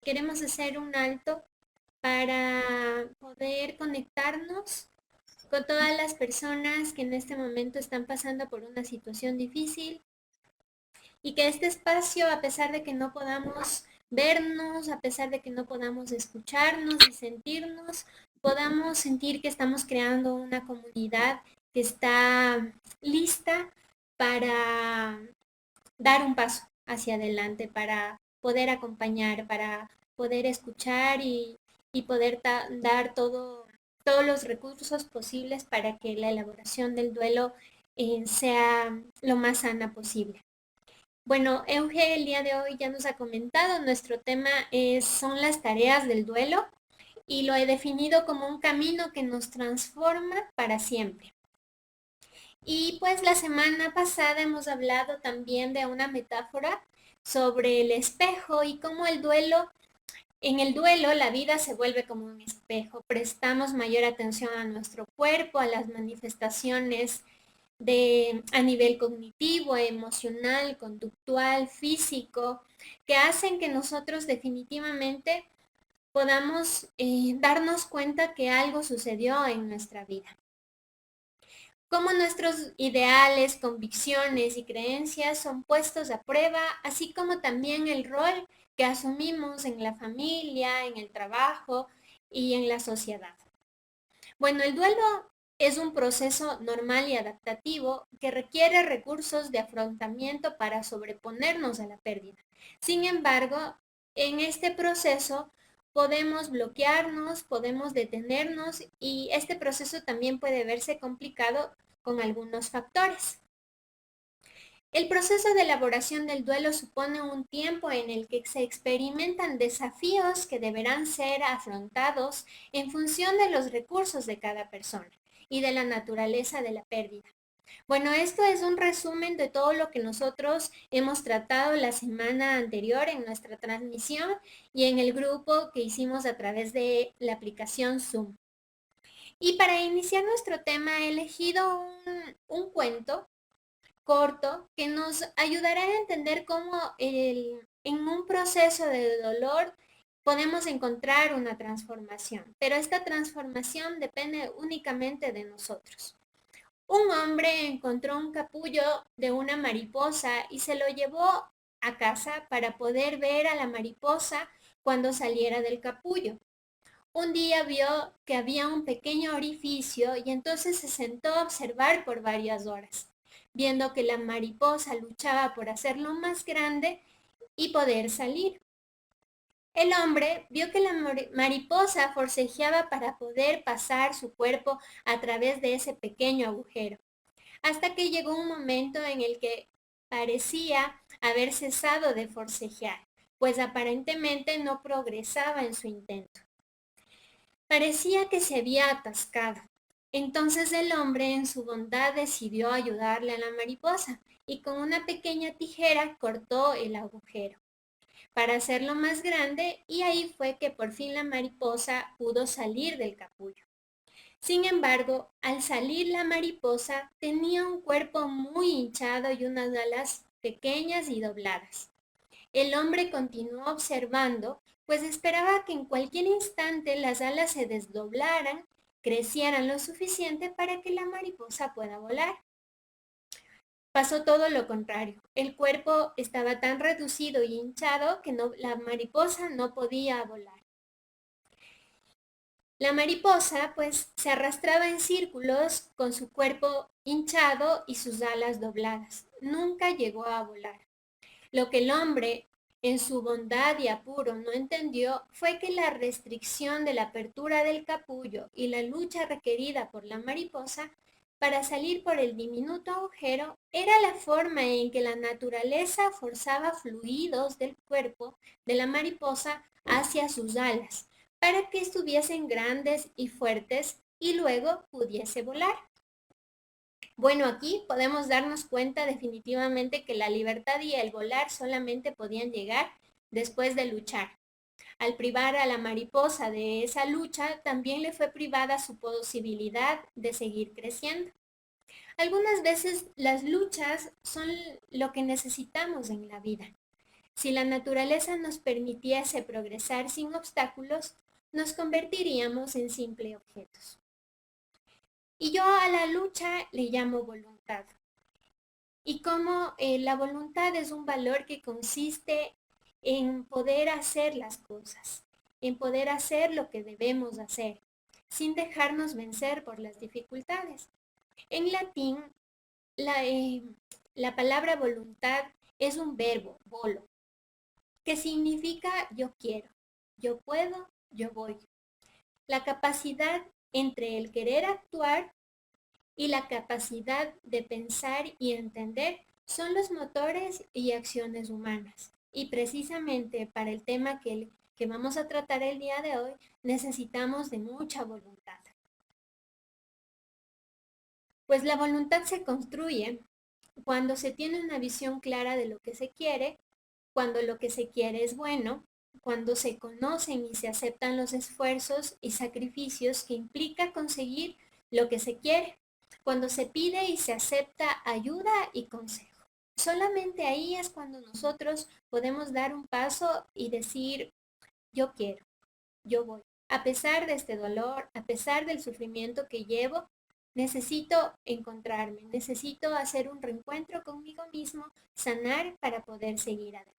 queremos hacer un alto para poder conectarnos con todas las personas que en este momento están pasando por una situación difícil y que este espacio, a pesar de que no podamos vernos, a pesar de que no podamos escucharnos y sentirnos, podamos sentir que estamos creando una comunidad que está lista para dar un paso hacia adelante, para poder acompañar, para poder escuchar y poder dar todos los recursos posibles para que la elaboración del duelo sea lo más sana posible. Bueno, Euge el día de hoy ya nos ha comentado, nuestro tema son las tareas del duelo y lo he definido como un camino que nos transforma para siempre. Y pues la semana pasada hemos hablado también de una metáfora sobre el espejo y cómo en el duelo la vida se vuelve como un espejo. Prestamos mayor atención a nuestro cuerpo, a las manifestaciones a nivel cognitivo, emocional, conductual, físico, que hacen que nosotros definitivamente podamos darnos cuenta que algo sucedió en nuestra vida. Cómo nuestros ideales, convicciones y creencias son puestos a prueba, así como también el rol que asumimos en la familia, en el trabajo y en la sociedad. Bueno, el duelo es un proceso normal y adaptativo que requiere recursos de afrontamiento para sobreponernos a la pérdida. Sin embargo, en este proceso podemos bloquearnos, podemos detenernos y este proceso también puede verse complicado con algunos factores. El proceso de elaboración del duelo supone un tiempo en el que se experimentan desafíos que deberán ser afrontados en función de los recursos de cada persona y de la naturaleza de la pérdida. Bueno, esto es un resumen de todo lo que nosotros hemos tratado la semana anterior en nuestra transmisión y en el grupo que hicimos a través de la aplicación Zoom. Y para iniciar nuestro tema he elegido un cuento corto que nos ayudará a entender cómo en un proceso de dolor podemos encontrar una transformación, pero esta transformación depende únicamente de nosotros. Un hombre encontró un capullo de una mariposa y se lo llevó a casa para poder ver a la mariposa cuando saliera del capullo. Un día vio que había un pequeño orificio y entonces se sentó a observar por varias horas, viendo que la mariposa luchaba por hacerlo más grande y poder salir. El hombre vio que la mariposa forcejeaba para poder pasar su cuerpo a través de ese pequeño agujero, hasta que llegó un momento en el que parecía haber cesado de forcejear, pues aparentemente no progresaba en su intento. Parecía que se había atascado. Entonces el hombre en su bondad decidió ayudarle a la mariposa y con una pequeña tijera cortó el agujero para hacerlo más grande y ahí fue que por fin la mariposa pudo salir del capullo. Sin embargo, al salir la mariposa tenía un cuerpo muy hinchado y unas alas pequeñas y dobladas. El hombre continuó observando, pues esperaba que en cualquier instante las alas se desdoblaran, crecieran lo suficiente para que la mariposa pueda volar. Pasó todo lo contrario. El cuerpo estaba tan reducido y hinchado que la mariposa no podía volar. La mariposa pues se arrastraba en círculos con su cuerpo hinchado y sus alas dobladas. Nunca llegó a volar. Lo que el hombre, en su bondad y apuro, no entendió fue que la restricción de la apertura del capullo y la lucha requerida por la mariposa para salir por el diminuto agujero era la forma en que la naturaleza forzaba fluidos del cuerpo de la mariposa hacia sus alas, para que estuviesen grandes y fuertes y luego pudiese volar. Bueno, aquí podemos darnos cuenta definitivamente que la libertad y el volar solamente podían llegar después de luchar. Al privar a la mariposa de esa lucha, también le fue privada su posibilidad de seguir creciendo. Algunas veces las luchas son lo que necesitamos en la vida. Si la naturaleza nos permitiese progresar sin obstáculos, nos convertiríamos en simples objetos. Y yo a la lucha le llamo voluntad. Y como la voluntad es un valor que consiste en poder hacer las cosas, en poder hacer lo que debemos hacer, sin dejarnos vencer por las dificultades. En latín, la, eh, la palabra voluntad es un verbo, volo, que significa yo quiero, yo puedo, yo voy. La capacidad entre el querer actuar y la capacidad de pensar y entender son los motores y acciones humanas. Y precisamente para el tema que vamos a tratar el día de hoy, necesitamos de mucha voluntad. Pues la voluntad se construye cuando se tiene una visión clara de lo que se quiere, cuando lo que se quiere es bueno, cuando se conocen y se aceptan los esfuerzos y sacrificios que implica conseguir lo que se quiere, cuando se pide y se acepta ayuda y consejo. Solamente ahí es cuando nosotros podemos dar un paso y decir, yo quiero, yo voy. A pesar de este dolor, a pesar del sufrimiento que llevo, necesito encontrarme, necesito hacer un reencuentro conmigo mismo, sanar para poder seguir adelante.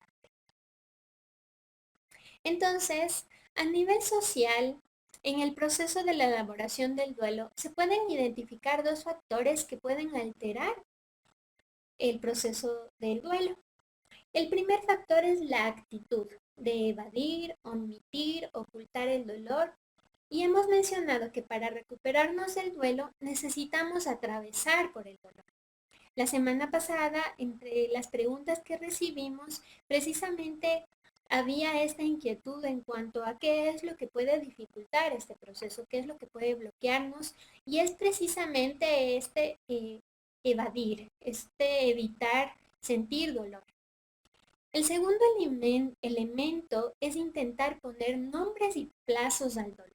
Entonces, a nivel social, en el proceso de la elaboración del duelo, se pueden identificar dos factores que pueden alterar el proceso del duelo. El primer factor es la actitud de evadir, omitir, ocultar el dolor. Y hemos mencionado que para recuperarnos del duelo necesitamos atravesar por el dolor. La semana pasada, entre las preguntas que recibimos, precisamente había esta inquietud en cuanto a qué es lo que puede dificultar este proceso, qué es lo que puede bloquearnos, y es precisamente evadir, evitar sentir dolor. El segundo elemento es intentar poner nombres y plazos al dolor.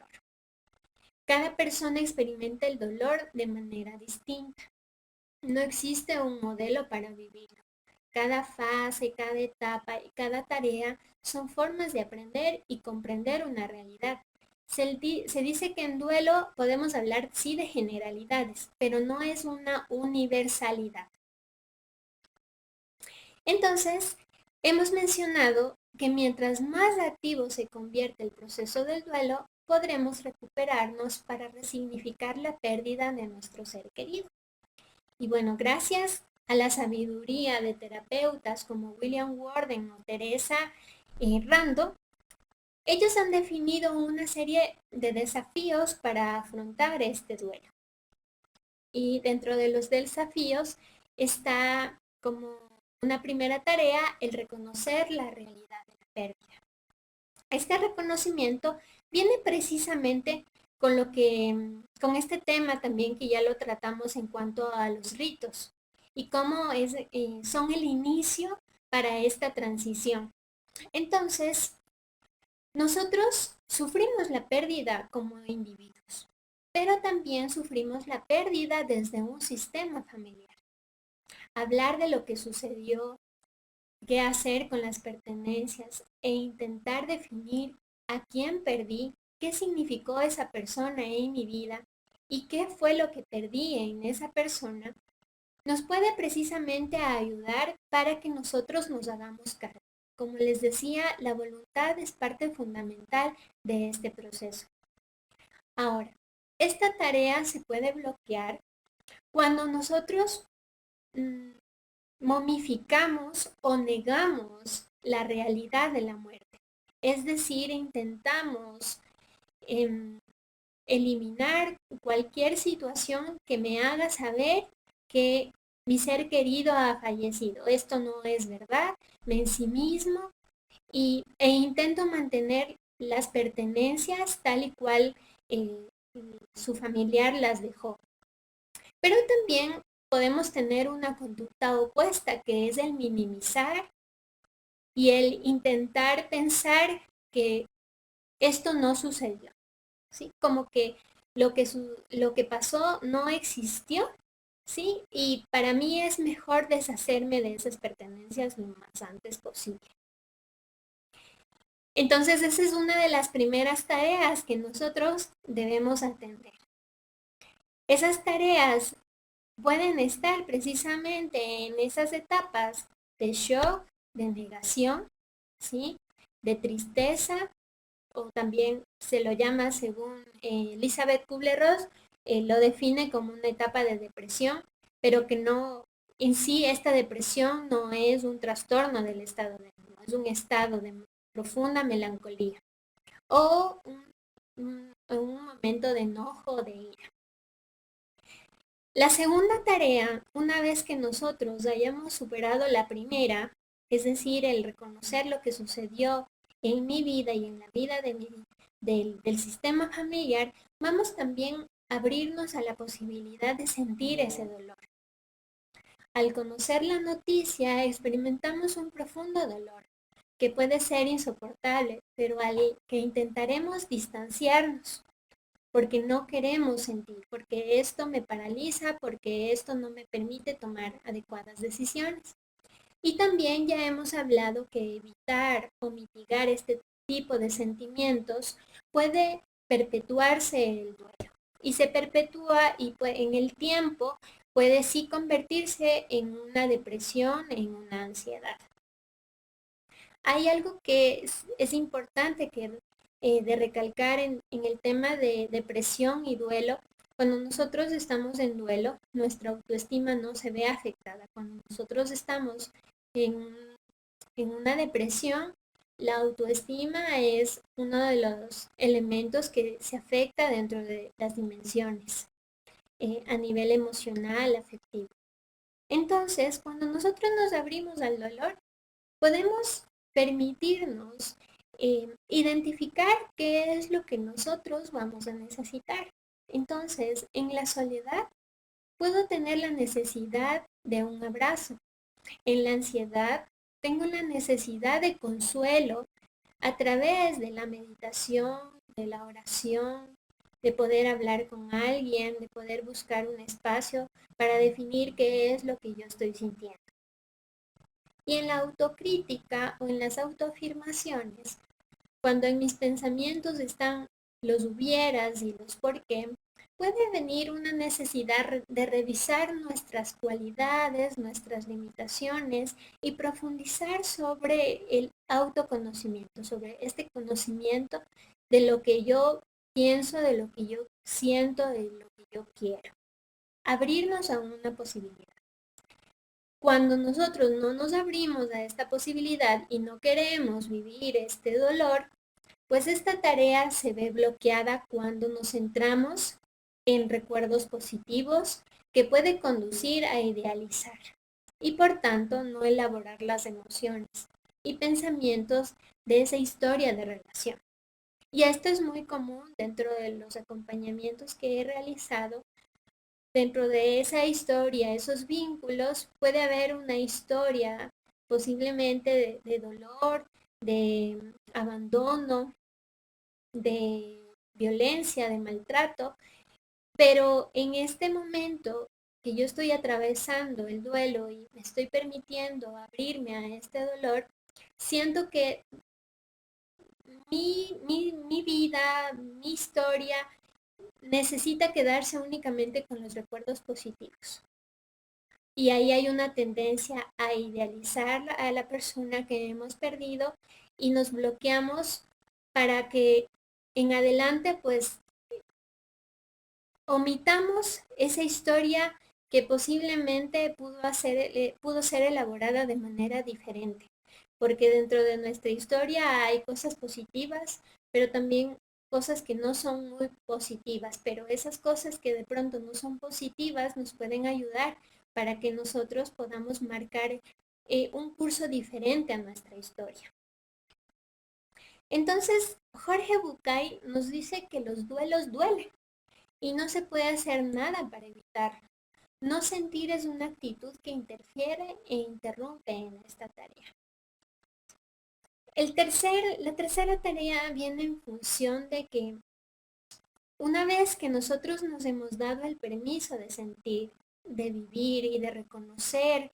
Cada persona experimenta el dolor de manera distinta. No existe un modelo para vivirlo. Cada fase, cada etapa y cada tarea son formas de aprender y comprender una realidad. Se dice que en duelo podemos hablar sí de generalidades, pero no es una universalidad. Entonces, hemos mencionado que mientras más activo se convierte el proceso del duelo, podremos recuperarnos para resignificar la pérdida de nuestro ser querido. Y bueno, gracias a la sabiduría de terapeutas como William Worden o Teresa Rando, ellos han definido una serie de desafíos para afrontar este duelo. Y dentro de los desafíos está como una primera tarea el reconocer la realidad de la pérdida. Este reconocimiento viene precisamente con este tema también que ya lo tratamos en cuanto a los ritos y cómo son el inicio para esta transición. Entonces, nosotros sufrimos la pérdida como individuos, pero también sufrimos la pérdida desde un sistema familiar. Hablar de lo que sucedió, qué hacer con las pertenencias e intentar definir a quién perdí, qué significó esa persona en mi vida y qué fue lo que perdí en esa persona, nos puede precisamente ayudar para que nosotros nos hagamos cargo. Como les decía, la voluntad es parte fundamental de este proceso. Ahora, esta tarea se puede bloquear cuando nosotros momificamos o negamos la realidad de la muerte. Es decir, intentamos eliminar cualquier situación que me haga saber que mi ser querido ha fallecido. Esto no es verdad, me ensimismo e intento mantener las pertenencias tal y cual su familiar las dejó. Pero también podemos tener una conducta opuesta, que es el minimizar y el intentar pensar que esto no sucedió, ¿sí? Como que lo que pasó no existió, ¿sí? Y para mí es mejor deshacerme de esas pertenencias lo más antes posible. Entonces, esa es una de las primeras tareas que nosotros debemos atender. Esas tareas pueden estar precisamente en esas etapas de shock, de negación, ¿sí? De tristeza, o también se lo llama, según Elizabeth Kubler-Ross, lo define como una etapa de depresión, pero que no, en sí esta depresión no es un trastorno del estado de ánimo, es un estado de profunda melancolía o un momento de enojo o de ira. La segunda tarea, una vez que nosotros hayamos superado la primera, es decir, el reconocer lo que sucedió en mi vida y en la vida del sistema familiar, vamos también a abrirnos a la posibilidad de sentir ese dolor. Al conocer la noticia, experimentamos un profundo dolor que puede ser insoportable, pero al que intentaremos distanciarnos porque no queremos sentir, porque esto me paraliza, porque esto no me permite tomar adecuadas decisiones. Y también ya hemos hablado que evitar o mitigar este tipo de sentimientos puede perpetuarse el duelo. Y se perpetúa y en el tiempo puede sí convertirse en una depresión, en una ansiedad. Hay algo que es importante de recalcar en el tema de depresión y duelo. Cuando nosotros estamos en duelo, nuestra autoestima no se ve afectada. Cuando nosotros estamos en, en una depresión, la autoestima es uno de los elementos que se afecta dentro de las dimensiones a nivel emocional, afectivo. Entonces, cuando nosotros nos abrimos al dolor, podemos permitirnos identificar qué es lo que nosotros vamos a necesitar. Entonces, en la soledad puedo tener la necesidad de un abrazo. En la ansiedad tengo la necesidad de consuelo a través de la meditación, de la oración, de poder hablar con alguien, de poder buscar un espacio para definir qué es lo que yo estoy sintiendo. Y en la autocrítica o en las autoafirmaciones, cuando en mis pensamientos están los hubieras y los por qué, puede venir una necesidad de revisar nuestras cualidades, nuestras limitaciones y profundizar sobre el autoconocimiento, sobre este conocimiento de lo que yo pienso, de lo que yo siento, de lo que yo quiero. Abrirnos a una posibilidad. Cuando nosotros no nos abrimos a esta posibilidad y no queremos vivir este dolor, pues esta tarea se ve bloqueada cuando nos centramos en recuerdos positivos que puede conducir a idealizar y por tanto no elaborar las emociones y pensamientos de esa historia de relación. Y esto es muy común dentro de los acompañamientos que he realizado. Dentro de esa historia, esos vínculos, puede haber una historia posiblemente de dolor, de abandono, de violencia, de maltrato, pero en este momento que yo estoy atravesando el duelo y me estoy permitiendo abrirme a este dolor, siento que mi vida, mi historia, necesita quedarse únicamente con los recuerdos positivos. Y ahí hay una tendencia a idealizar a la persona que hemos perdido y nos bloqueamos para que en adelante pues omitamos esa historia que posiblemente pudo ser elaborada de manera diferente, porque dentro de nuestra historia hay cosas positivas, pero también cosas que no son muy positivas, pero esas cosas que de pronto no son positivas nos pueden ayudar para que nosotros podamos marcar un curso diferente a nuestra historia. Entonces, Jorge Bucay nos dice que los duelos duelen y no se puede hacer nada para evitarlo. No sentir es una actitud que interfiere e interrumpe en esta tarea. La tercera tarea viene en función de que una vez que nosotros nos hemos dado el permiso de sentir, de vivir y de reconocer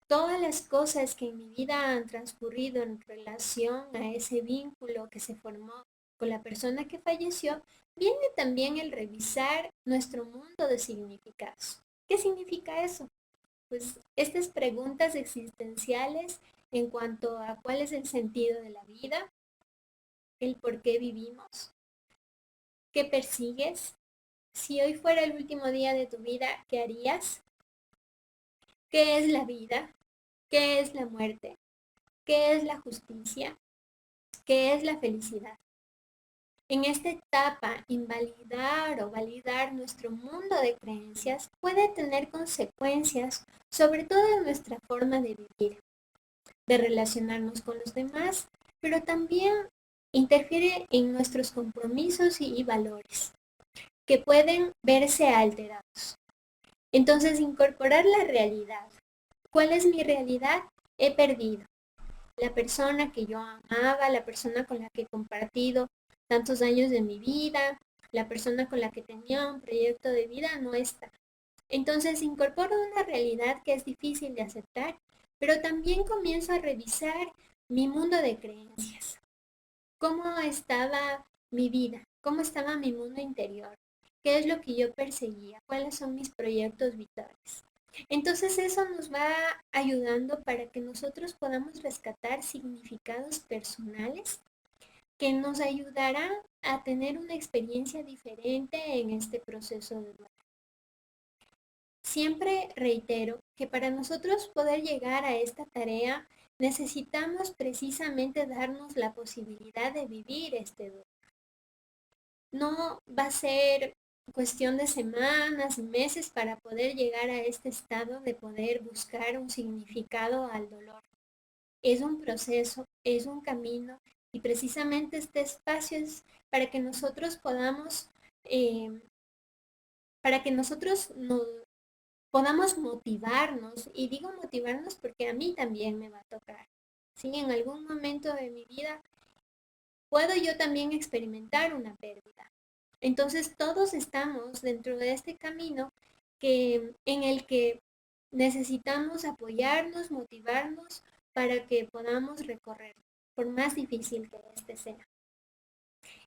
todas las cosas que en mi vida han transcurrido en relación a ese vínculo que se formó con la persona que falleció, viene también el revisar nuestro mundo de significados. ¿Qué significa eso? Pues estas preguntas existenciales en cuanto a cuál es el sentido de la vida, el por qué vivimos, qué persigues, si hoy fuera el último día de tu vida, ¿qué harías? ¿Qué es la vida? ¿Qué es la muerte? ¿Qué es la justicia? ¿Qué es la felicidad? En esta etapa, invalidar o validar nuestro mundo de creencias puede tener consecuencias sobre todo en nuestra forma de vivir, de relacionarnos con los demás, pero también interfiere en nuestros compromisos y valores, que pueden verse alterados. Entonces, incorporar la realidad. ¿Cuál es mi realidad? He perdido. La persona que yo amaba, la persona con la que he compartido tantos años de mi vida, la persona con la que tenía un proyecto de vida no está. Entonces incorporo una realidad que es difícil de aceptar, pero también comienzo a revisar mi mundo de creencias. ¿Cómo estaba mi vida? ¿Cómo estaba mi mundo interior? ¿Qué es lo que yo perseguía? ¿Cuáles son mis proyectos vitales? Entonces eso nos va ayudando para que nosotros podamos rescatar significados personales que nos ayudarán a tener una experiencia diferente en este proceso de duelo. Siempre reitero que para nosotros poder llegar a esta tarea necesitamos precisamente darnos la posibilidad de vivir este duelo. No va a ser cuestión de semanas y meses para poder llegar a este estado de poder buscar un significado al dolor. Es un proceso, es un camino y precisamente este espacio es para que nosotros podamos, eh, para que nosotros podamos motivarnos, y digo motivarnos porque a mí también me va a tocar. ¿Sí? En algún momento de mi vida puedo yo también experimentar una pérdida. Entonces todos estamos dentro de este camino en el que necesitamos apoyarnos, motivarnos para que podamos recorrer, por más difícil que este sea.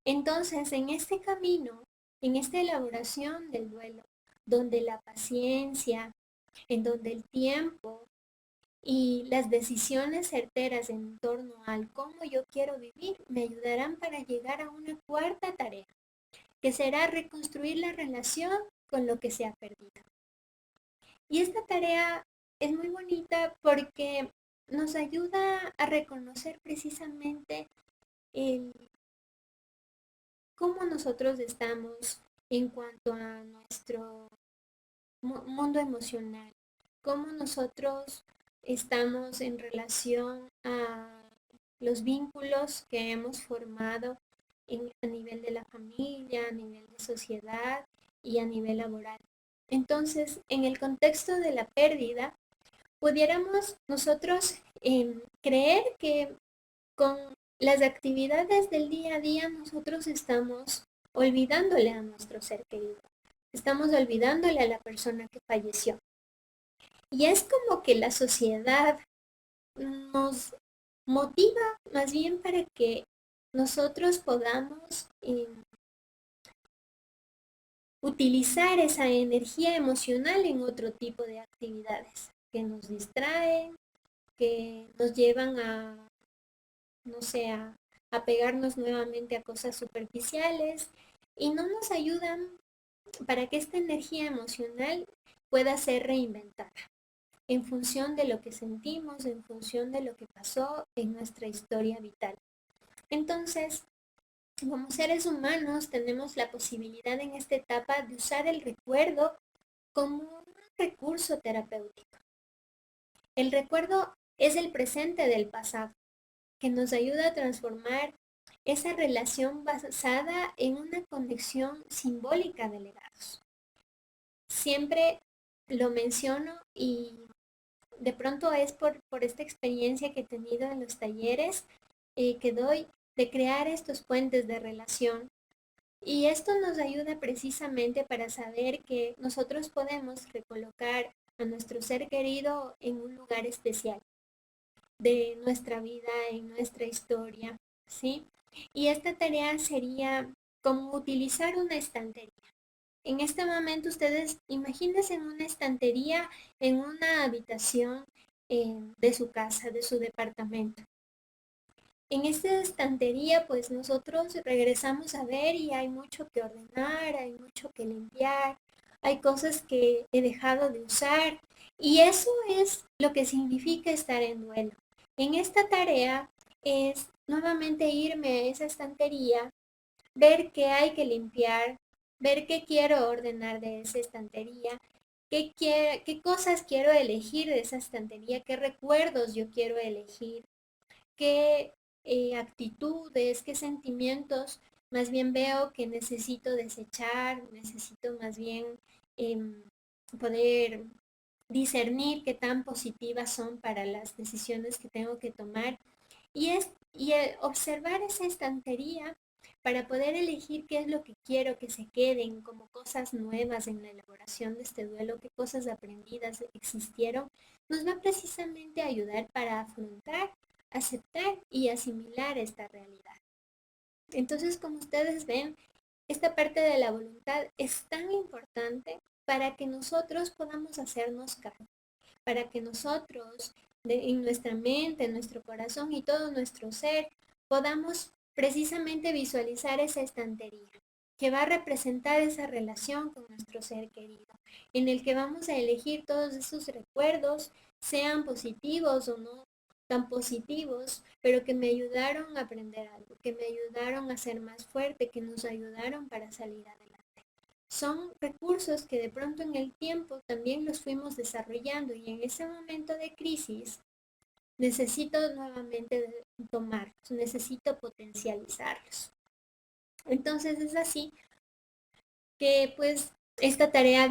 Entonces, en este camino, en esta elaboración del duelo, donde la paciencia, en donde el tiempo y las decisiones certeras en torno al cómo yo quiero vivir me ayudarán para llegar a una cuarta tarea, que será reconstruir la relación con lo que se ha perdido. Y esta tarea es muy bonita porque nos ayuda a reconocer precisamente el cómo nosotros estamos en cuanto a nuestro mundo emocional, cómo nosotros estamos en relación a los vínculos que hemos formado a nivel de la familia, a nivel de sociedad y a nivel laboral. Entonces, en el contexto de la pérdida, pudiéramos nosotros creer que con las actividades del día a día nosotros estamos olvidándole a nuestro ser querido, estamos olvidándole a la persona que falleció. Y es como que la sociedad nos motiva más bien para que nosotros podamos utilizar esa energía emocional en otro tipo de actividades que nos distraen, que nos llevan a, no sé, a pegarnos nuevamente a cosas superficiales y no nos ayudan para que esta energía emocional pueda ser reinventada en función de lo que sentimos, en función de lo que pasó en nuestra historia vital. Entonces, como seres humanos tenemos la posibilidad en esta etapa de usar el recuerdo como un recurso terapéutico. El recuerdo es el presente del pasado, que nos ayuda a transformar esa relación basada en una conexión simbólica de legados. Siempre lo menciono y de pronto es por esta experiencia que he tenido en los talleres que doy de crear estos puentes de relación. Y esto nos ayuda precisamente para saber que nosotros podemos recolocar a nuestro ser querido en un lugar especial de nuestra vida, en nuestra historia, ¿sí? Y esta tarea sería como utilizar una estantería. En este momento ustedes imagínense en una estantería, en una habitación de su casa, de su departamento. En esta estantería, pues nosotros regresamos a ver y hay mucho que ordenar, hay mucho que limpiar, hay cosas que he dejado de usar y eso es lo que significa estar en duelo. En esta tarea es nuevamente irme a esa estantería, ver qué hay que limpiar, ver qué quiero ordenar de esa estantería, qué cosas quiero elegir de esa estantería, qué recuerdos yo quiero elegir, qué actitudes, qué sentimientos más bien veo que necesito desechar, necesito más bien em, poder discernir qué tan positivas son para las decisiones que tengo que tomar y observar esa estantería para poder elegir qué es lo que quiero que se queden como cosas nuevas en la elaboración de este duelo, qué cosas aprendidas existieron, nos va precisamente a ayudar para afrontar, aceptar y asimilar esta realidad. Entonces, como ustedes ven, esta parte de la voluntad es tan importante para que nosotros podamos hacernos cargo, para que nosotros en nuestra mente, en nuestro corazón y todo nuestro ser podamos precisamente visualizar esa estantería que va a representar esa relación con nuestro ser querido, en el que vamos a elegir todos esos recuerdos, sean positivos o no tan positivos, pero que me ayudaron a aprender algo, que me ayudaron a ser más fuerte, que nos ayudaron para salir adelante. Son recursos que de pronto en el tiempo también los fuimos desarrollando y en ese momento de crisis necesito nuevamente tomarlos, necesito potencializarlos. Entonces es así que pues esta tarea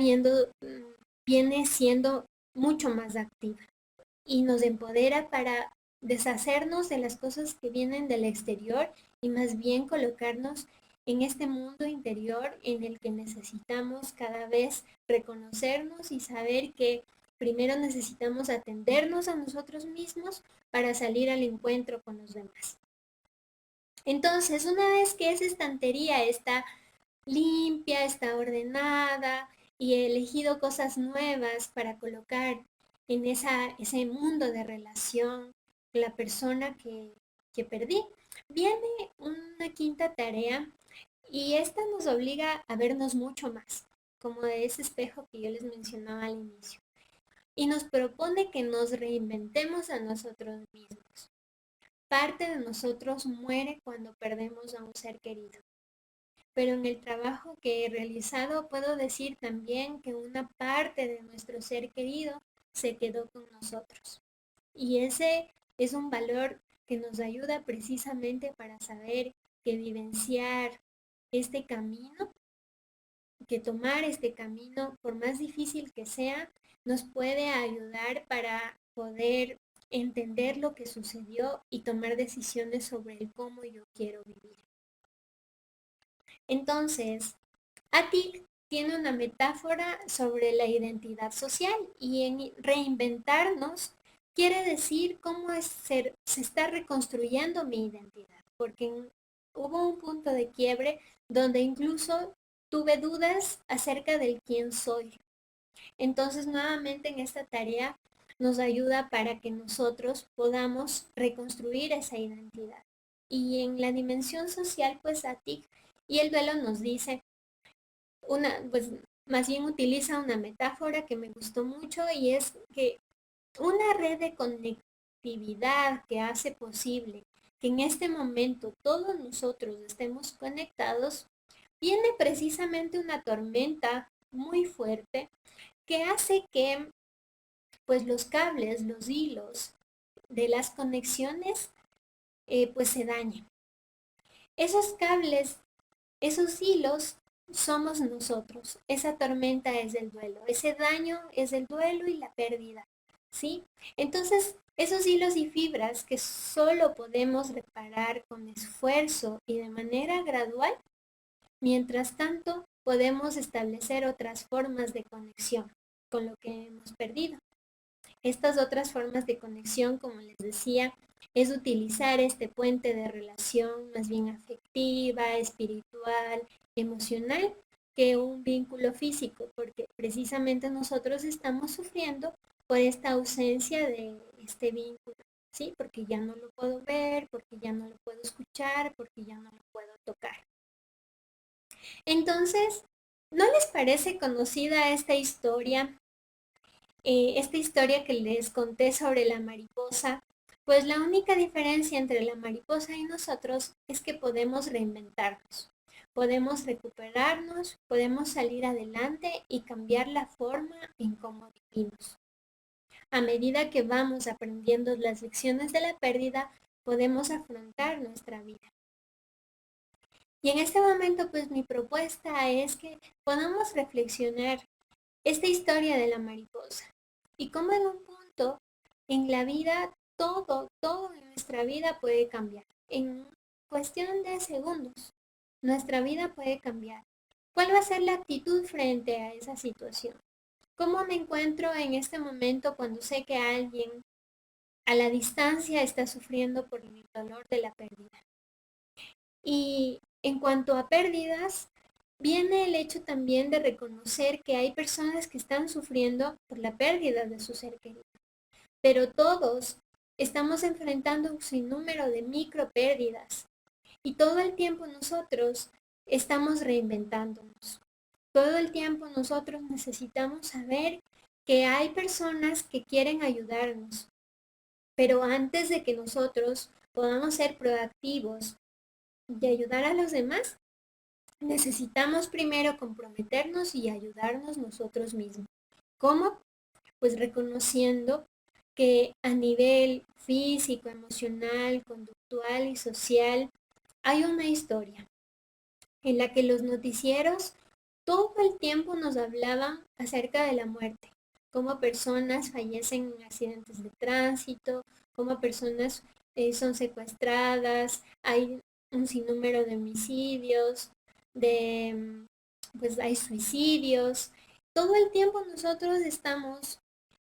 viene siendo mucho más activa y nos empodera para deshacernos de las cosas que vienen del exterior y más bien colocarnos en este mundo interior en el que necesitamos cada vez reconocernos y saber que primero necesitamos atendernos a nosotros mismos para salir al encuentro con los demás. Entonces, una vez que esa estantería está limpia, está ordenada y he elegido cosas nuevas para colocar en ese mundo de relación con la persona que perdí, viene una quinta tarea y esta nos obliga a vernos mucho más, como de ese espejo que yo les mencionaba al inicio. Y nos propone que nos reinventemos a nosotros mismos. Parte de nosotros muere cuando perdemos a un ser querido. Pero en el trabajo que he realizado puedo decir también que una parte de nuestro ser querido se quedó con nosotros. Y ese es un valor que nos ayuda precisamente para saber que vivenciar este camino, que tomar este camino, por más difícil que sea, nos puede ayudar para poder entender lo que sucedió y tomar decisiones sobre el cómo yo quiero vivir. Entonces, Attic tiene una metáfora sobre la identidad social y en reinventarnos quiere decir cómo se está reconstruyendo mi identidad, porque hubo un punto de quiebre donde incluso tuve dudas acerca del quién soy. Entonces, nuevamente en esta tarea nos ayuda para que nosotros podamos reconstruir esa identidad. Y en la dimensión social, pues Attic y el duelo nos dice pues más bien utiliza una metáfora que me gustó mucho y es que una red de conectividad que hace posible que en este momento todos nosotros estemos conectados, viene precisamente una tormenta muy fuerte que hace que pues los cables, los hilos de las conexiones pues se dañen. Esos cables, esos hilos somos nosotros. Esa tormenta es el duelo. Ese daño es el duelo y la pérdida. ¿Sí? Entonces, esos hilos y fibras que solo podemos reparar con esfuerzo y de manera gradual, mientras tanto podemos establecer otras formas de conexión. con lo que hemos perdido. Estas otras formas de conexión, como les decía, es utilizar este puente de relación más bien afectiva, espiritual, emocional, que un vínculo físico, porque precisamente nosotros estamos sufriendo por esta ausencia de este vínculo, ¿sí? Porque ya no lo puedo ver, porque ya no lo puedo escuchar, porque ya no lo puedo tocar. Entonces, ¿no les parece conocida esta historia que les conté sobre la mariposa? Pues la única diferencia entre la mariposa y nosotros es que podemos reinventarnos, podemos recuperarnos, podemos salir adelante y cambiar la forma en cómo vivimos. A medida que vamos aprendiendo las lecciones de la pérdida, podemos afrontar nuestra vida. Y en este momento, pues mi propuesta es que podamos reflexionar esta historia de la mariposa y cómo en un punto en la vida todo en nuestra vida puede cambiar. En cuestión de segundos, nuestra vida puede cambiar. ¿Cuál va a ser la actitud frente a esa situación? ¿Cómo me encuentro en este momento cuando sé que alguien a la distancia está sufriendo por el dolor de la pérdida? Y en cuanto a pérdidas, viene el hecho también de reconocer que hay personas que están sufriendo por la pérdida de su ser querido. Pero todos estamos enfrentando un sinnúmero de micro pérdidas y todo el tiempo nosotros estamos reinventándonos. Todo el tiempo nosotros necesitamos saber que hay personas que quieren ayudarnos, pero antes de que nosotros podamos ser proactivos de ayudar a los demás, necesitamos primero comprometernos y ayudarnos nosotros mismos. ¿Cómo? Pues reconociendo que a nivel físico, emocional, conductual y social hay una historia en la que los noticieros todo el tiempo nos hablaban acerca de la muerte, cómo personas fallecen en accidentes de tránsito, cómo personas son secuestradas, hay un sinnúmero de homicidios, pues hay suicidios. Todo el tiempo nosotros estábamos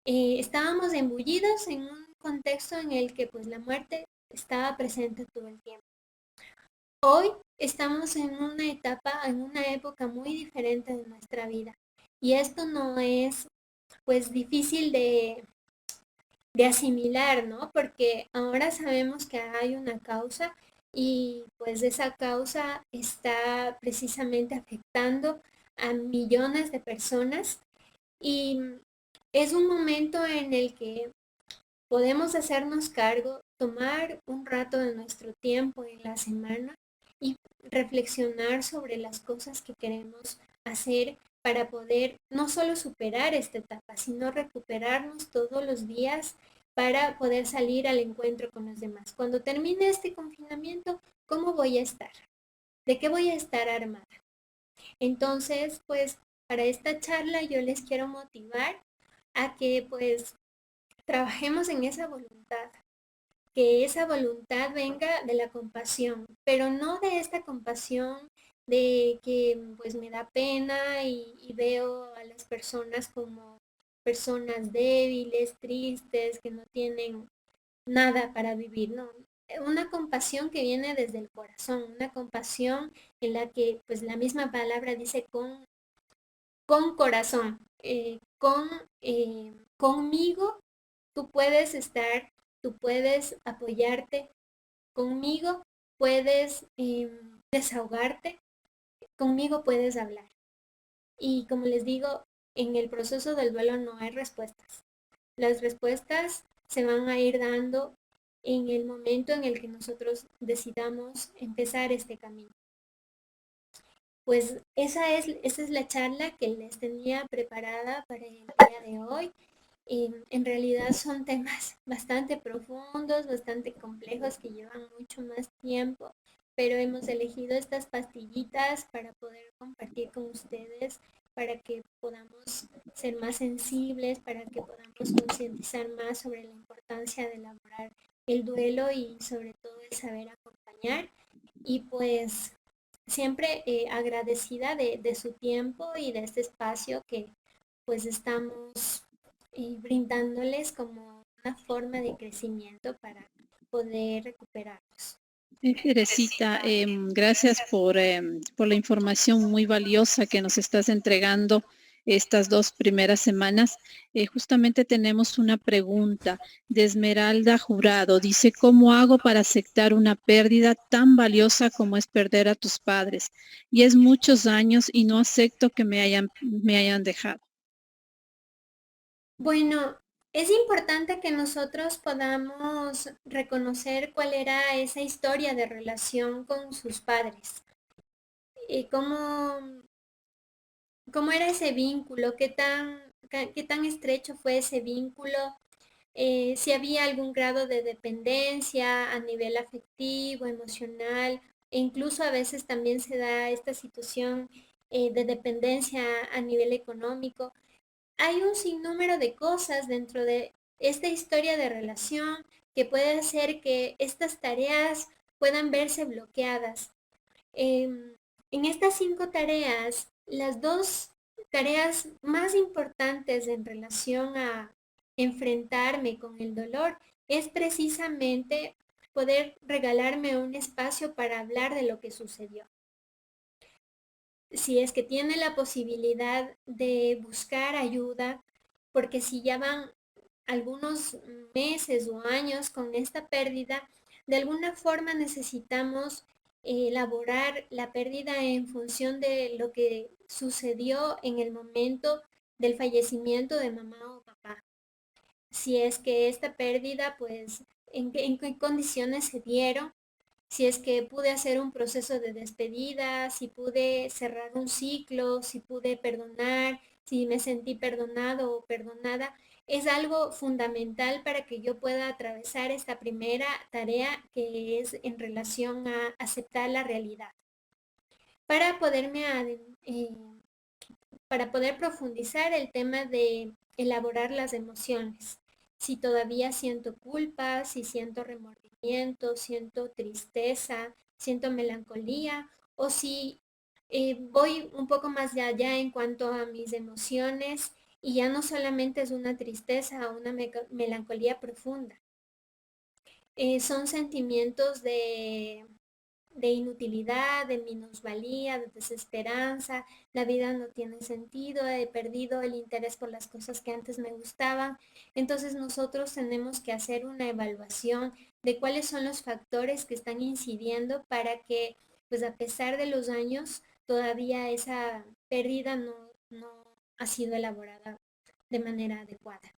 embullidos en un contexto en el que pues la muerte estaba presente todo el tiempo. Hoy estamos en una etapa, en una época muy diferente de nuestra vida. Y esto no es pues difícil de asimilar, ¿no? Porque ahora sabemos que hay una causa y pues esa causa está precisamente afectando a millones de personas y es un momento en el que podemos hacernos cargo, tomar un rato de nuestro tiempo en la semana y reflexionar sobre las cosas que queremos hacer para poder no solo superar esta etapa, sino recuperarnos todos los días para poder salir al encuentro con los demás. Cuando termine este confinamiento, ¿cómo voy a estar? ¿De qué voy a estar armada? Entonces, pues para esta charla yo les quiero motivar a que pues trabajemos en esa voluntad, que esa voluntad venga de la compasión, pero no de esta compasión de que pues me da pena y veo a las personas como personas débiles, tristes, que no tienen nada para vivir, no. Una compasión que viene desde el corazón, una compasión en la que pues la misma palabra dice con corazón, conmigo tú puedes estar, tú puedes apoyarte, conmigo puedes desahogarte, conmigo puedes hablar. Y como les digo, en el proceso del duelo no hay respuestas. Las respuestas se van a ir dando en el momento en el que nosotros decidamos empezar este camino. Pues esa es la charla que les tenía preparada para el día de hoy. En realidad son temas bastante profundos, bastante complejos que llevan mucho más tiempo, pero hemos elegido estas pastillitas para poder compartir con ustedes, para que podamos ser más sensibles, para que podamos concientizar más sobre la importancia de elaborar el duelo y sobre todo el saber acompañar. Y pues siempre agradecida de su tiempo y de este espacio que pues estamos brindándoles como una forma de crecimiento para poder recuperarlos. Teresita, gracias por la información muy valiosa que nos estás entregando estas 2 primeras semanas. Justamente tenemos una pregunta de Esmeralda Jurado. Dice, ¿cómo hago para aceptar una pérdida tan valiosa como es perder a tus padres? Y es muchos años y no acepto que me hayan dejado. Bueno, es importante que nosotros podamos reconocer cuál era esa historia de relación con sus padres. ¿Cómo, cómo era ese vínculo? Qué tan estrecho fue ese vínculo? Si había algún grado de dependencia a nivel afectivo, emocional, e incluso a veces también se da esta situación de dependencia a nivel económico. Hay un sinnúmero de cosas dentro de esta historia de relación que puede hacer que estas tareas puedan verse bloqueadas. En estas 5 tareas, las 2 tareas más importantes en relación a enfrentarme con el dolor es precisamente poder regalarme un espacio para hablar de lo que sucedió. Si es que tiene la posibilidad de buscar ayuda, porque si ya van algunos meses o años con esta pérdida, de alguna forma necesitamos elaborar la pérdida en función de lo que sucedió en el momento del fallecimiento de mamá o papá. Si es que esta pérdida, pues, en qué condiciones se dieron, si es que pude hacer un proceso de despedida, si pude cerrar un ciclo, si pude perdonar, si me sentí perdonado o perdonada, es algo fundamental para que yo pueda atravesar esta primera tarea que es en relación a aceptar la realidad. Para poderme para poder profundizar el tema de elaborar las emociones. Si todavía siento culpa, si siento remordimiento, siento tristeza, siento melancolía o si voy un poco más allá en cuanto a mis emociones y ya no solamente es una tristeza o una melancolía profunda. Son sentimientos de inutilidad, de minusvalía, de desesperanza, la vida no tiene sentido, he perdido el interés por las cosas que antes me gustaban. Entonces nosotros tenemos que hacer una evaluación de cuáles son los factores que están incidiendo para que, pues a pesar de los años, todavía esa pérdida no ha sido elaborada de manera adecuada.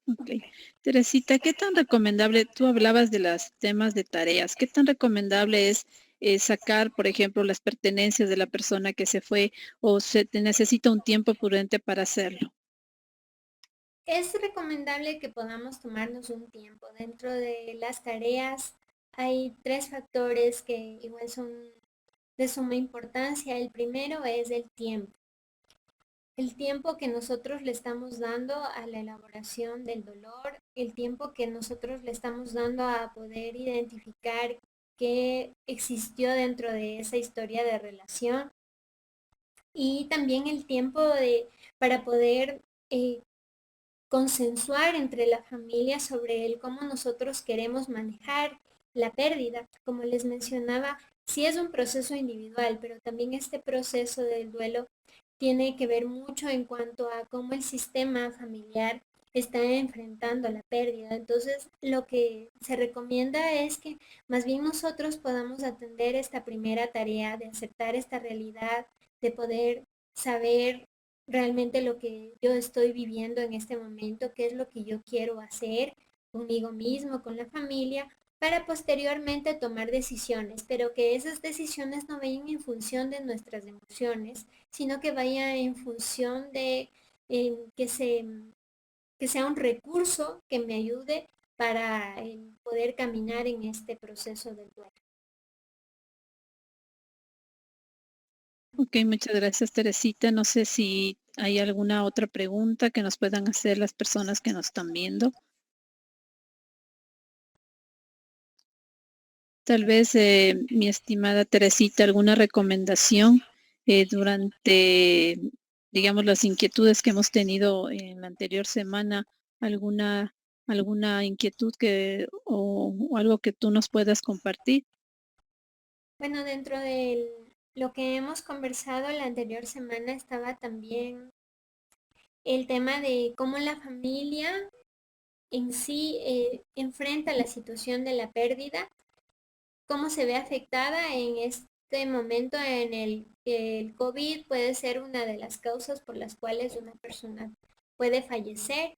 Ok. Teresita, ¿qué tan recomendable, tú hablabas de los temas de tareas, qué tan recomendable es sacar, por ejemplo, las pertenencias de la persona que se fue o se te necesita un tiempo prudente para hacerlo? Es recomendable que podamos tomarnos un tiempo. Dentro de las tareas hay 3 factores que igual son de suma importancia. El primero es el tiempo. El tiempo que nosotros le estamos dando a la elaboración del dolor, el tiempo que nosotros le estamos dando a poder identificar qué existió dentro de esa historia de relación y también el tiempo para poder consensuar entre la familia sobre el cómo nosotros queremos manejar la pérdida. Como les mencionaba, sí es un proceso individual, pero también este proceso del duelo tiene que ver mucho en cuanto a cómo el sistema familiar está enfrentando la pérdida. Entonces, lo que se recomienda es que más bien nosotros podamos atender esta primera tarea de aceptar esta realidad, de poder saber realmente lo que yo estoy viviendo en este momento, qué es lo que yo quiero hacer conmigo mismo, con la familia, para posteriormente tomar decisiones, pero que esas decisiones no vayan en función de nuestras emociones, sino que vayan en función de que, que sea un recurso que me ayude para poder caminar en este proceso del duelo. Ok, muchas gracias, Teresita. No sé si hay alguna otra pregunta que nos puedan hacer las personas que nos están viendo. Tal vez, mi estimada Teresita, alguna recomendación durante digamos, las inquietudes que hemos tenido en la anterior semana, alguna, alguna inquietud o algo que tú nos puedas compartir. Bueno, dentro de lo que hemos conversado la anterior semana estaba también el tema de cómo la familia en sí enfrenta la situación de la pérdida, cómo se ve afectada en este momento en el que el COVID puede ser una de las causas por las cuales una persona puede fallecer.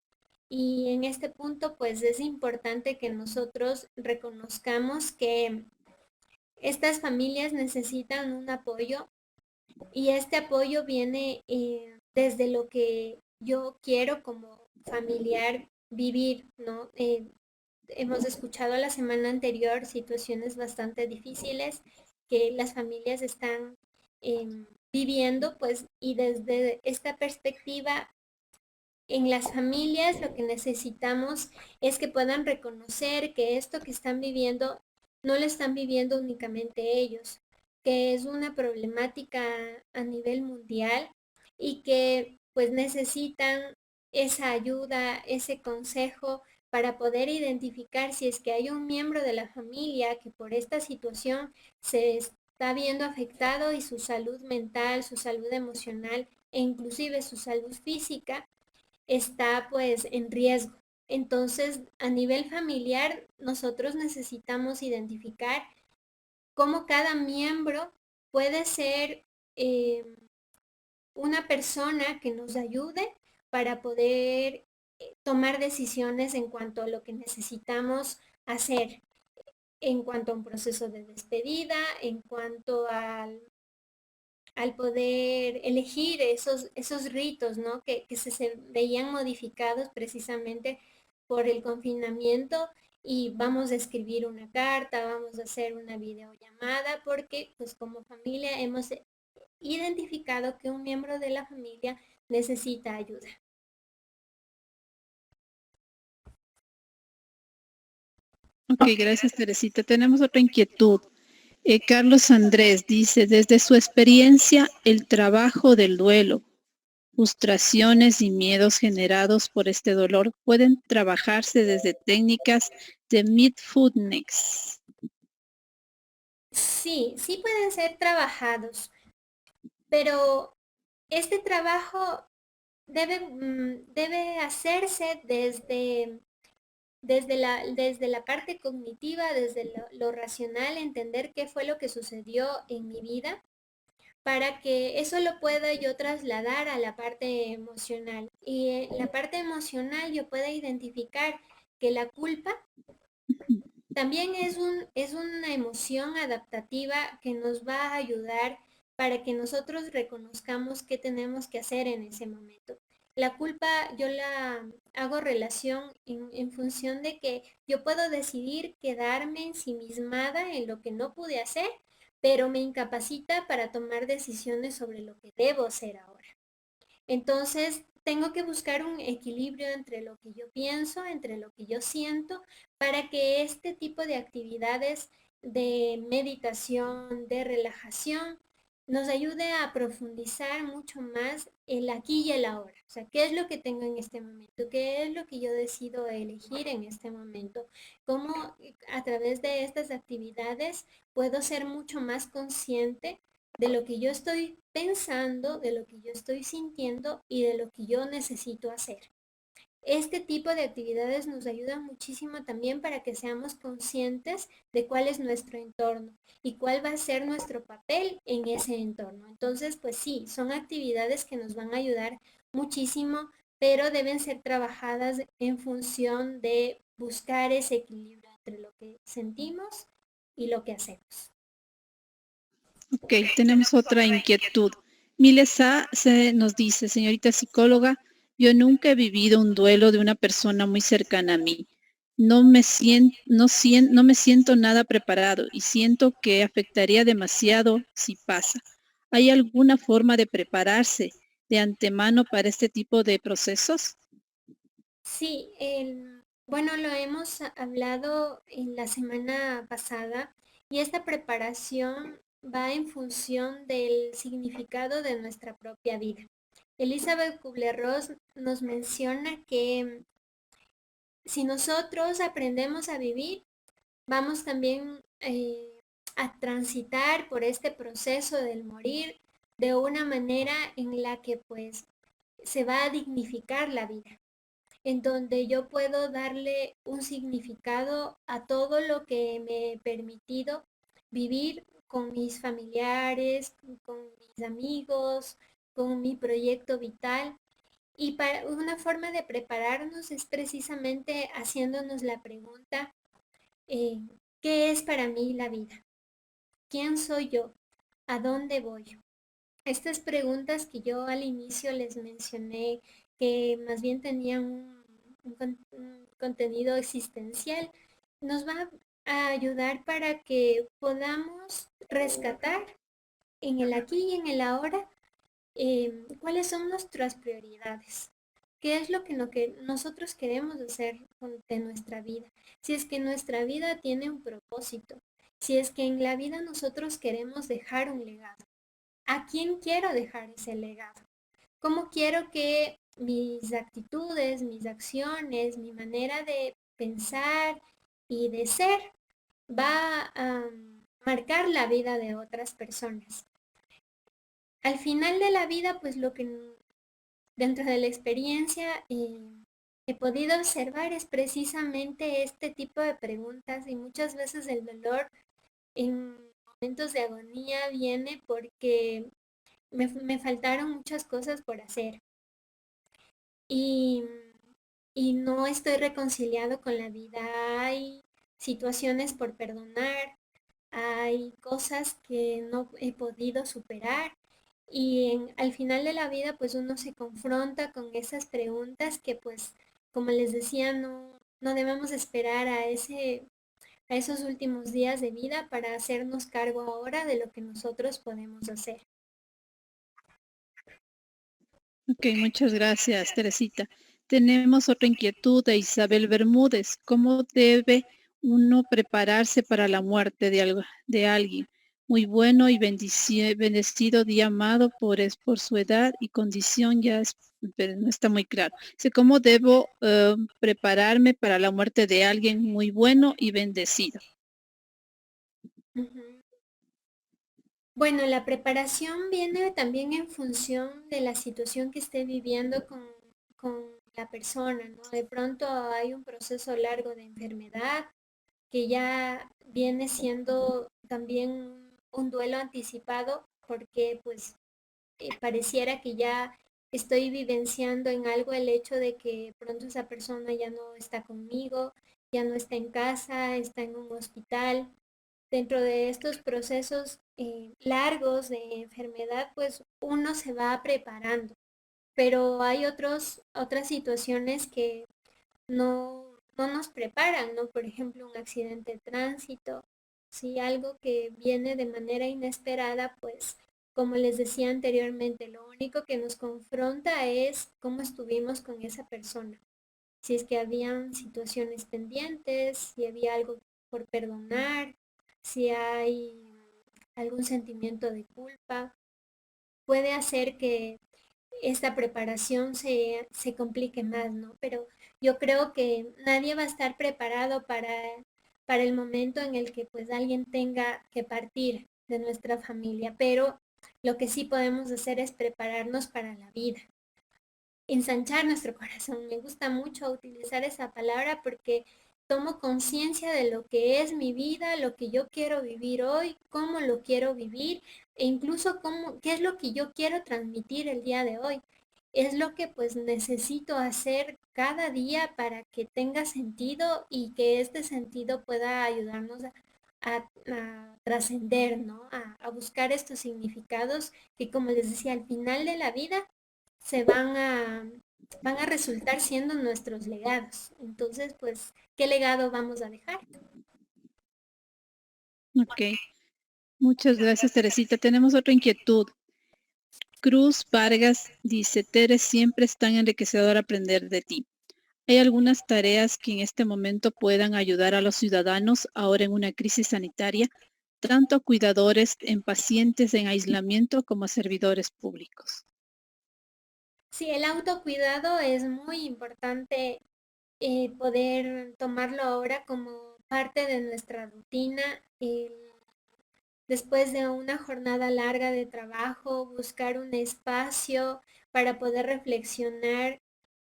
Y en este punto, pues es importante que nosotros reconozcamos que estas familias necesitan un apoyo y este apoyo viene desde lo que yo quiero como familiar vivir, ¿no? Hemos escuchado la semana anterior situaciones bastante difíciles que las familias están viviendo, pues, y desde esta perspectiva, en las familias lo que necesitamos es que puedan reconocer que esto que están viviendo no lo están viviendo únicamente ellos, que es una problemática a nivel mundial y que pues necesitan esa ayuda, ese consejo para poder identificar si es que hay un miembro de la familia que por esta situación se está viendo afectado y su salud mental, su salud emocional e inclusive su salud física está pues en riesgo. Entonces, a nivel familiar, nosotros necesitamos identificar cómo cada miembro puede ser una persona que nos ayude para poder tomar decisiones en cuanto a lo que necesitamos hacer, en cuanto a un proceso de despedida, en cuanto al poder elegir esos ritos, ¿no? Que se veían modificados precisamente por el confinamiento y vamos a escribir una carta, vamos a hacer una videollamada, porque pues como familia hemos identificado que un miembro de la familia necesita ayuda. Ok, gracias, Teresita. Tenemos otra inquietud. Carlos Andrés dice, desde su experiencia, el trabajo del duelo, frustraciones y miedos generados por este dolor pueden trabajarse desde técnicas de mindfulness. Sí, sí pueden ser trabajados, pero este trabajo debe hacerse desde la parte cognitiva, desde lo racional, entender qué fue lo que sucedió en mi vida para que eso lo pueda yo trasladar a la parte emocional. Y en la parte emocional yo pueda identificar que la culpa también es una emoción adaptativa que nos va a ayudar para que nosotros reconozcamos qué tenemos que hacer en ese momento. La culpa yo la hago relación en función de que yo puedo decidir quedarme ensimismada en lo que no pude hacer, pero me incapacita para tomar decisiones sobre lo que debo hacer ahora. Entonces, tengo que buscar un equilibrio entre lo que yo pienso, entre lo que yo siento, para que este tipo de actividades de meditación, de relajación, nos ayude a profundizar mucho más el aquí y el ahora. O sea, ¿qué es lo que tengo en este momento? ¿Qué es lo que yo decido elegir en este momento? ¿Cómo a través de estas actividades puedo ser mucho más consciente de lo que yo estoy pensando, de lo que yo estoy sintiendo y de lo que yo necesito hacer? Este tipo de actividades nos ayudan muchísimo también para que seamos conscientes de cuál es nuestro entorno y cuál va a ser nuestro papel en ese entorno. Entonces, pues sí, son actividades que nos van a ayudar muchísimo, pero deben ser trabajadas en función de buscar ese equilibrio entre lo que sentimos y lo que hacemos. Ok, tenemos otra inquietud. Milesa nos dice, señorita psicóloga, yo nunca he vivido un duelo de una persona muy cercana a mí. No me siento nada preparado y siento que afectaría demasiado si pasa. ¿Hay alguna forma de prepararse de antemano para este tipo de procesos? Sí, bueno, lo hemos hablado en la semana pasada y esta preparación va en función del significado de nuestra propia vida. Elizabeth Kubler-Ross nos menciona que si nosotros aprendemos a vivir, vamos también a transitar por este proceso del morir de una manera en la que pues se va a dignificar la vida, en donde yo puedo darle un significado a todo lo que me he permitido vivir con mis familiares, con mis amigos, con mi proyecto vital. Y para una forma de prepararnos es precisamente haciéndonos la pregunta, eh, ¿qué es para mí la vida? ¿Quién soy yo? ¿A dónde voy? Estas preguntas que yo al inicio les mencioné, que más bien tenían un contenido existencial, nos va a ayudar para que podamos rescatar en el aquí y en el ahora cuáles son nuestras prioridades, qué es lo que nosotros queremos hacer de nuestra vida, si es que nuestra vida tiene un propósito, si es que en la vida nosotros queremos dejar un legado. ¿A quién quiero dejar ese legado? ¿Cómo quiero que mis actitudes, mis acciones, mi manera de pensar y de ser va a marcar la vida de otras personas? Al final de la vida, pues lo que dentro de la experiencia he podido observar es precisamente este tipo de preguntas y muchas veces el dolor en momentos de agonía viene porque me faltaron muchas cosas por hacer y, y no estoy reconciliado con la vida. Hay situaciones por perdonar, hay cosas que no he podido superar y al final de la vida pues uno se confronta con esas preguntas que pues como les decía no debemos esperar a esos últimos días de vida para hacernos cargo ahora de lo que nosotros podemos hacer. Ok, muchas gracias, Teresita. Tenemos otra inquietud de Isabel Bermúdez. ¿Cómo debe uno prepararse para la muerte de alguien muy bueno y bendecido, día amado por su edad y condición? Pero no está muy claro. Dice, ¿cómo debo prepararme para la muerte de alguien muy bueno y bendecido? Ujú. Bueno, la preparación viene también en función de la situación que esté viviendo con la persona, ¿no? De pronto hay un proceso largo de enfermedad que ya viene siendo también un duelo anticipado porque pues pareciera que ya estoy vivenciando en algo el hecho de que pronto esa persona ya no está conmigo, ya no está en casa, está en un hospital. Dentro de estos procesos largos de enfermedad, pues uno se va preparando, pero hay otras situaciones que no nos preparan, ¿no? Por ejemplo, un accidente de tránsito, si algo que viene de manera inesperada, pues como les decía anteriormente, lo único que nos confronta es cómo estuvimos con esa persona. Si es que habían situaciones pendientes, si había algo por perdonar, si hay algún sentimiento de culpa, puede hacer que esta preparación se complique más, ¿no? Pero yo creo que nadie va a estar preparado para el momento en el que pues alguien tenga que partir de nuestra familia, pero lo que sí podemos hacer es prepararnos para la vida, ensanchar nuestro corazón. Me gusta mucho utilizar esa palabra porque tomo conciencia de lo que es mi vida, lo que yo quiero vivir hoy, cómo lo quiero vivir e incluso qué es lo que yo quiero transmitir el día de hoy. Es lo que pues necesito hacer cada día para que tenga sentido y que este sentido pueda ayudarnos a trascender, ¿no? A buscar estos significados que, como les decía, al final de la vida se van a resultar siendo nuestros legados. Entonces, pues, ¿qué legado vamos a dejar? Ok, muchas gracias, Teresita. Tenemos otra inquietud. Cruz Vargas dice, Tere, siempre es tan enriquecedor aprender de ti. ¿Hay algunas tareas que en este momento puedan ayudar a los ciudadanos ahora en una crisis sanitaria, tanto a cuidadores en pacientes en aislamiento como a servidores públicos? Sí, el autocuidado es muy importante poder tomarlo ahora como parte de nuestra rutina. Después de una jornada larga de trabajo, buscar un espacio para poder reflexionar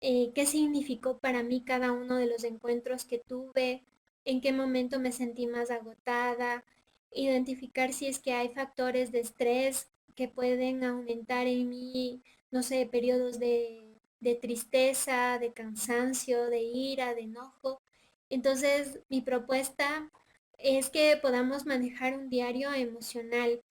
qué significó para mí cada uno de los encuentros que tuve, en qué momento me sentí más agotada, identificar si es que hay factores de estrés que pueden aumentar en mí, no sé, periodos de tristeza, de cansancio, de ira, de enojo. Entonces, mi propuesta es que podamos manejar un diario emocional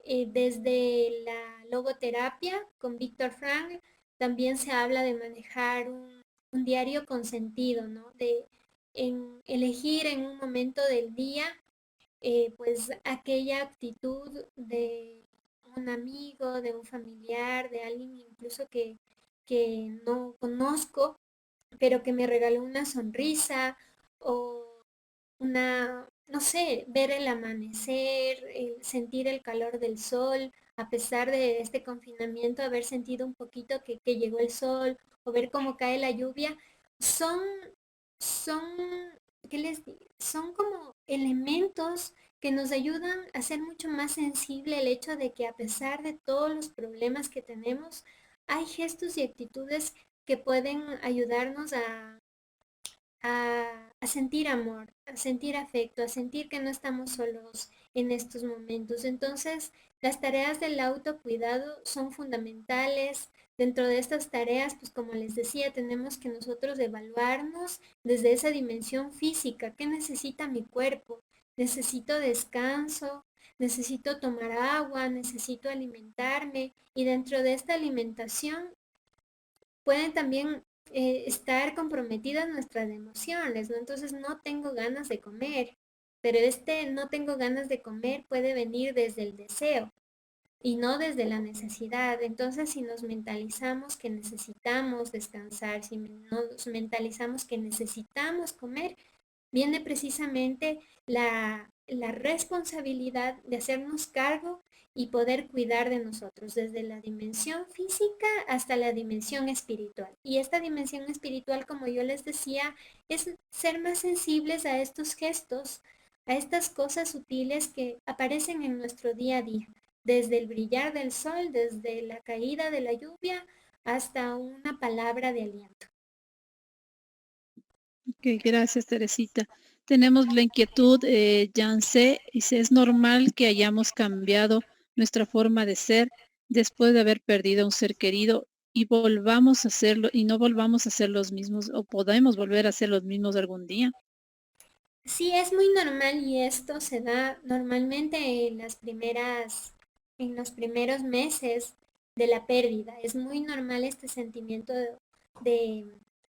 desde la logoterapia con Víctor Frank. También se habla de manejar un diario con sentido, ¿no? De elegir en un momento del día, pues aquella actitud de un amigo, de un familiar, de alguien incluso que no conozco, pero que me regaló una sonrisa o no sé, ver el amanecer, sentir el calor del sol, a pesar de este confinamiento, haber sentido un poquito que llegó el sol o ver cómo cae la lluvia, son, son, ¿qué les digo? Son como elementos que nos ayudan a ser mucho más sensible el hecho de que a pesar de todos los problemas que tenemos, hay gestos y actitudes que pueden ayudarnos a sentir amor, a sentir afecto, a sentir que no estamos solos en estos momentos. Entonces, las tareas del autocuidado son fundamentales. Dentro de estas tareas, pues como les decía, tenemos que nosotros evaluarnos desde esa dimensión física. ¿Qué necesita mi cuerpo? Necesito descanso, necesito tomar agua, necesito alimentarme y dentro de esta alimentación pueden también estar comprometidas nuestras emociones, ¿no? Entonces no tengo ganas de comer, pero este no tengo ganas de comer puede venir desde el deseo y no desde la necesidad. Entonces, si nos mentalizamos que necesitamos descansar, si nos mentalizamos que necesitamos comer, viene precisamente la responsabilidad de hacernos cargo y poder cuidar de nosotros, desde la dimensión física hasta la dimensión espiritual. Y esta dimensión espiritual, como yo les decía, es ser más sensibles a estos gestos, a estas cosas sutiles que aparecen en nuestro día a día, desde el brillar del sol, desde la caída de la lluvia, hasta una palabra de aliento. Ok, gracias, Teresita. Tenemos la inquietud, Yance, dice, es normal que hayamos cambiado nuestra forma de ser después de haber perdido a un ser querido y volvamos a hacerlo y no volvamos a ser los mismos o podemos volver a ser los mismos algún día. Sí, es muy normal y esto se da normalmente en los primeros meses de la pérdida. Es muy normal este sentimiento de,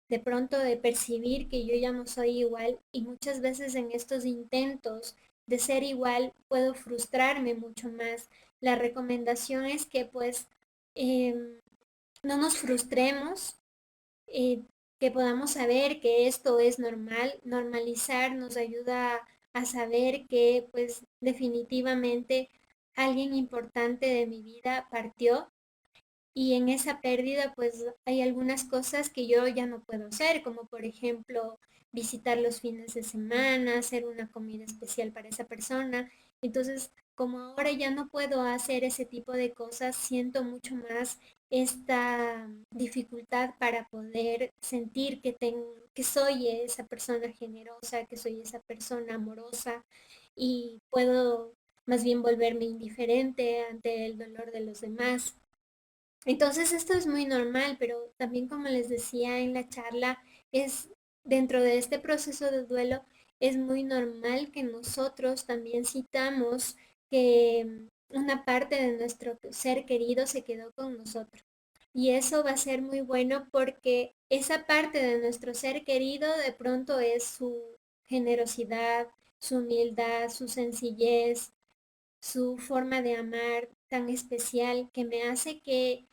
de pronto de percibir que yo ya no soy igual y muchas veces en estos intentos de ser igual puedo frustrarme mucho más. La recomendación es que pues em, no nos frustremos, eh, que podamos saber que esto es normal. Normalizar nos ayuda a saber que pues definitivamente alguien importante de mi vida partió y en esa pérdida pues hay algunas cosas que yo ya no puedo hacer, como por ejemplo visitar los fines de semana, hacer una comida especial para esa persona. Entonces, como ahora ya no puedo hacer ese tipo de cosas, siento mucho más esta dificultad para poder sentir que soy esa persona generosa, que soy esa persona amorosa y puedo más bien volverme indiferente ante el dolor de los demás. Entonces esto es muy normal, pero también como les decía en la charla, es dentro de este proceso de duelo, es muy normal que nosotros también citamos que una parte de nuestro ser querido se quedó con nosotros. Y eso va a ser muy bueno porque esa parte de nuestro ser querido de pronto es su generosidad, su humildad, su sencillez, su forma de amar tan especial que me hace que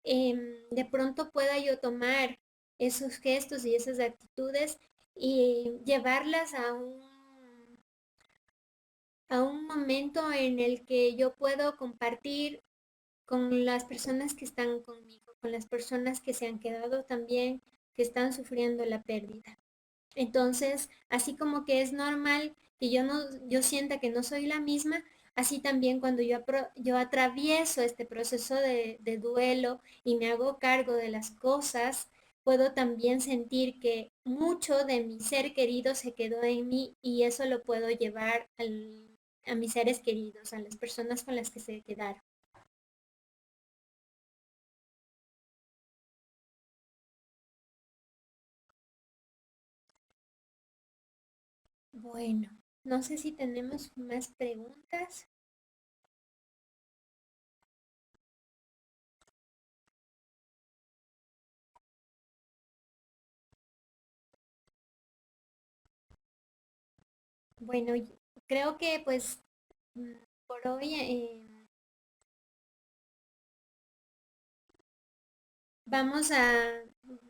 de pronto pueda yo tomar esos gestos y esas actitudes y llevarlas a un momento en el que yo puedo compartir con las personas que están conmigo. con las personas que se han quedado también, que están sufriendo la pérdida. Entonces, así como que es normal que yo sienta que no soy la misma, así también cuando yo atravieso este proceso de duelo y me hago cargo de las cosas, puedo también sentir que mucho de mi ser querido se quedó en mí y eso lo puedo llevar a mis seres queridos, a las personas con las que se quedaron. Bueno, no sé si tenemos más preguntas. Bueno, creo que pues mm, por hoy vamos a,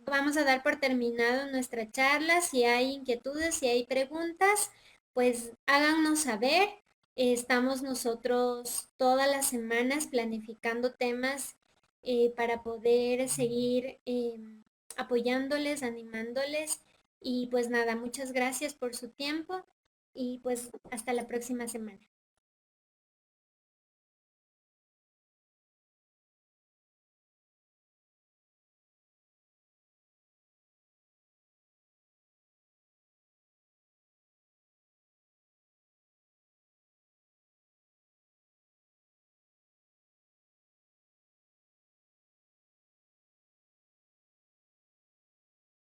vamos a dar por terminado nuestra charla. Si hay inquietudes, si hay preguntas, pues háganos saber. Estamos nosotros todas las semanas planificando temas para poder seguir apoyándoles, animándoles. Y pues nada, muchas gracias por su tiempo y pues hasta la próxima semana.